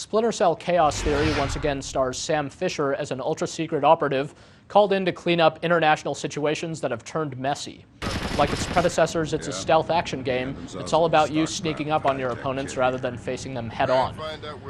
Splinter Cell Chaos Theory once again stars Sam Fisher as an ultra-secret operative called in to clean up international situations that have turned messy. Like its predecessors, it's a stealth action game. It's all about you sneaking up on your opponents rather than facing them head-on.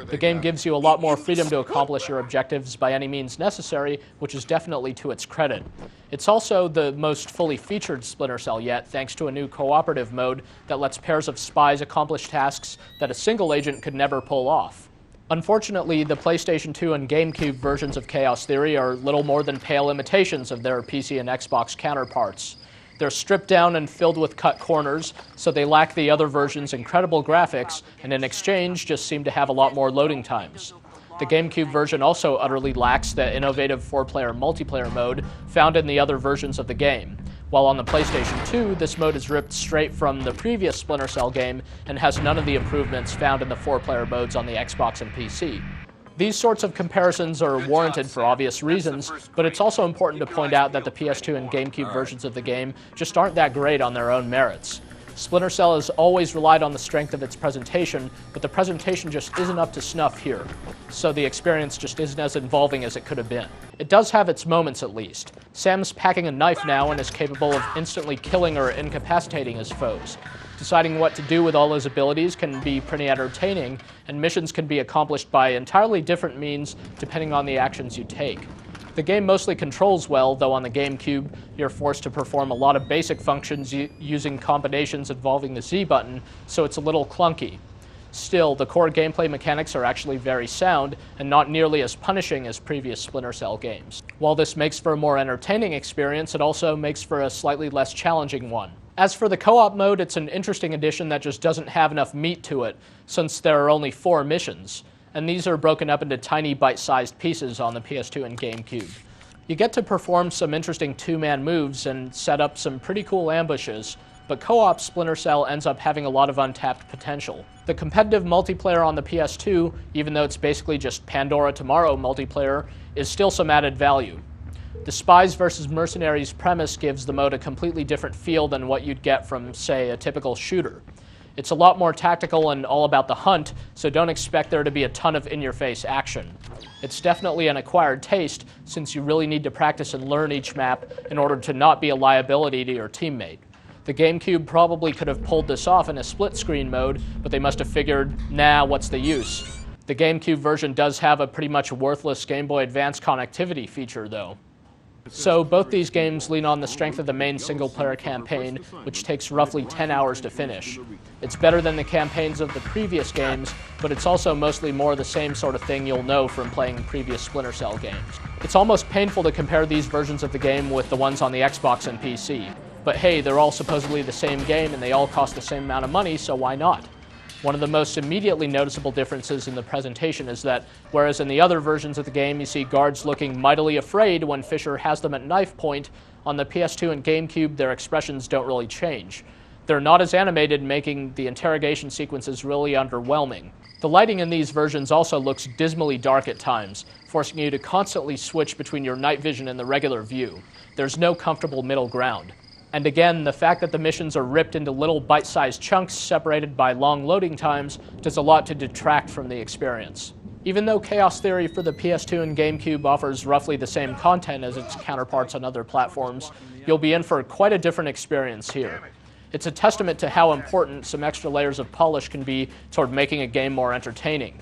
The game gives you a lot more freedom to accomplish your objectives by any means necessary, which is definitely to its credit. It's also the most fully featured Splinter Cell yet, thanks to a new cooperative mode that lets pairs of spies accomplish tasks that a single agent could never pull off. Unfortunately, the PlayStation 2 and Gamecube versions of Chaos Theory are little more than pale imitations of their PC and Xbox counterparts. They're stripped down and filled with cut corners, so they lack the other version's incredible graphics, and in exchange just seem to have a lot more loading times. The Gamecube version also utterly lacks the innovative 4-player multiplayer mode found in the other versions of the game, while on the PlayStation 2, this mode is ripped straight from the previous Splinter Cell game and has none of the improvements found in the 4-player modes on the Xbox and PC. These sorts of comparisons are warranted for obvious reasons, but it's also important to point out that the PS2 and GameCube versions of the game just aren't that great on their own merits. Splinter Cell has always relied on the strength of its presentation, but the presentation just isn't up to snuff here, so the experience just isn't as involving as it could have been. It does have its moments at least. Sam's packing a knife now and is capable of instantly killing or incapacitating his foes. Deciding what to do with all his abilities can be pretty entertaining, and missions can be accomplished by entirely different means depending on the actions you take. The game mostly controls well, though on the GameCube you're forced to perform a lot of basic functions using combinations involving the Z button, so it's a little clunky. Still, the core gameplay mechanics are actually very sound and not nearly as punishing as previous Splinter Cell games. While this makes for a more entertaining experience, it also makes for a slightly less challenging one. As for the co-op mode, it's an interesting addition that just doesn't have enough meat to it, since there are only 4 missions, and these are broken up into tiny bite-sized pieces on the PS2 and GameCube. You get to perform some interesting two-man moves and set up some pretty cool ambushes, but co-op Splinter Cell ends up having a lot of untapped potential. The competitive multiplayer on the PS2, even though it's basically just Pandora Tomorrow multiplayer, is still some added value. The Spies vs. Mercenaries premise gives the mode a completely different feel than what you'd get from, say, a typical shooter. It's a lot more tactical and all about the hunt, so don't expect there to be a ton of in-your-face action. It's definitely an acquired taste, since you really need to practice and learn each map in order to not be a liability to your teammate. The GameCube probably could have pulled this off in a split-screen mode, but they must have figured, nah, what's the use? The GameCube version does have a pretty much worthless Game Boy Advance connectivity feature, though. So both these games lean on the strength of the main single-player campaign, which takes roughly 10 hours to finish. It's better than the campaigns of the previous games, but it's also mostly more the same sort of thing you'll know from playing previous Splinter Cell games. It's almost painful to compare these versions of the game with the ones on the Xbox and PC. But hey, they're all supposedly the same game and they all cost the same amount of money, so why not? One of the most immediately noticeable differences in the presentation is that, whereas in the other versions of the game you see guards looking mightily afraid when Fisher has them at knife point, on the PS2 and GameCube their expressions don't really change. They're not as animated, making the interrogation sequences really underwhelming. The lighting in these versions also looks dismally dark at times, forcing you to constantly switch between your night vision and the regular view. There's no comfortable middle ground. And again, the fact that the missions are ripped into little bite-sized chunks separated by long loading times does a lot to detract from the experience. Even though Chaos Theory for the PS2 and GameCube offers roughly the same content as its counterparts on other platforms, you'll be in for quite a different experience here. It's a testament to how important some extra layers of polish can be toward making a game more entertaining.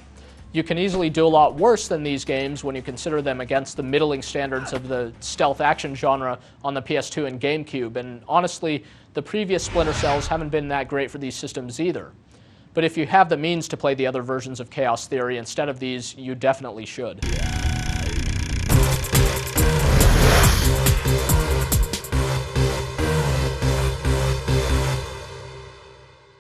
You can easily do a lot worse than these games when you consider them against the middling standards of the stealth action genre on the PS2 and GameCube, and honestly, the previous Splinter Cells haven't been that great for these systems either. But if you have the means to play the other versions of Chaos Theory instead of these, you definitely should.